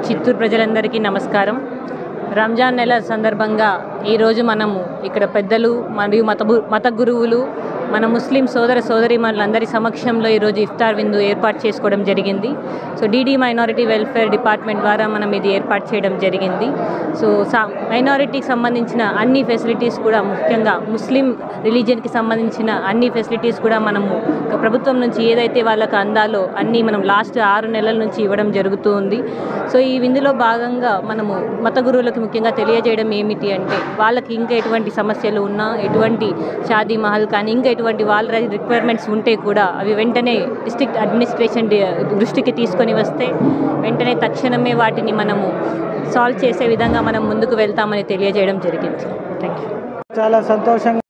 చిత్తూరు ప్రజలందరికీ నమస్కారం. రంజాన్ నెల సందర్భంగా ఈరోజు మనము ఇక్కడ పెద్దలు మరియు మత గురువులు మన ముస్లిం సోదర సోదరీమణులందరి సమక్షంలో ఈరోజు ఇఫ్తార్ విందు ఏర్పాటు చేసుకోవడం జరిగింది. So DD minority welfare department ద్వారా మనం ఇది ఏర్పాటు చేయడం జరిగింది. సో మైనారిటీకి సంబంధించిన అన్ని ఫెసిలిటీస్ కూడా, ముఖ్యంగా ముస్లిం రిలీజియన్కి సంబంధించిన అన్ని ఫెసిలిటీస్ కూడా మనము ప్రభుత్వం నుంచి ఏదైతే వాళ్ళకు అందాలో అన్నీ మనం లాస్ట్ 6 నెలల నుంచి ఇవ్వడం జరుగుతూ ఉంది. సో ఈ విందులో భాగంగా మనము మత గురువులకు ముఖ్యంగా తెలియజేయడం ఏమిటి అంటే, వాళ్ళకి ఇంకా ఎటువంటి సమస్యలు ఉన్నా, ఎటువంటి షాదీ మహల్ కానీ ఇంకా ఎటువంటి వాళ్ళ రిక్వైర్మెంట్స్ ఉంటే కూడా అవి వెంటనే డిస్ట్రిక్ట్ అడ్మినిస్ట్రేషన్ దృష్టికి తీసుకొని వస్తే వెంటనే తక్షణమే వాటిని మనము సాల్వ్ చేసే విధంగా మనం ముందుకు వెళ్తామని తెలియజేయడం జరిగింది. Thank you.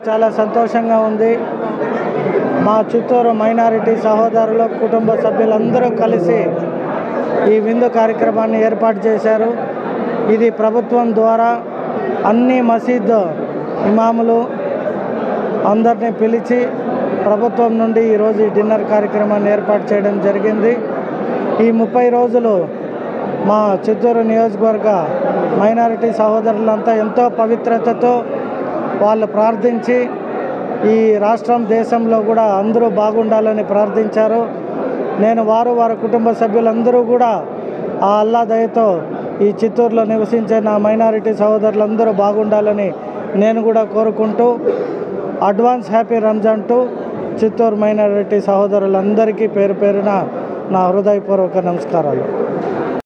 చాలా సంతోషంగా ఉంది. మా చిత్తూరు మైనారిటీ సహోదరుల కుటుంబ సభ్యులందరూ కలిసి ఈ విందు కార్యక్రమాన్ని ఏర్పాటు చేశారు. ఇది ప్రభుత్వం ద్వారా అన్ని మసీద్ ఇమాములు అందరినీ పిలిచి ప్రభుత్వం నుండి ఈరోజు ఈ డిన్నర్ కార్యక్రమాన్ని ఏర్పాటు చేయడం జరిగింది. ఈ 30 రోజులు మా చిత్తూరు నియోజకవర్గ మైనారిటీ సహోదరులంతా ఎంతో పవిత్రతతో వాళ్ళు ప్రార్థించి ఈ రాష్ట్రం దేశంలో కూడా అందరూ బాగుండాలని ప్రార్థించారు. నేను వారి కుటుంబ సభ్యులందరూ కూడా ఆ అల్లా దయతో ఈ చిత్తూరులో నివసించే నా మైనారిటీ సహోదరులందరూ బాగుండాలని నేను కూడా కోరుకుంటూ advance happy Ramzan to Chittoor minority సహోదరులందరికీ పేరు పేరున నా హృదయపూర్వక నమస్కారాలు.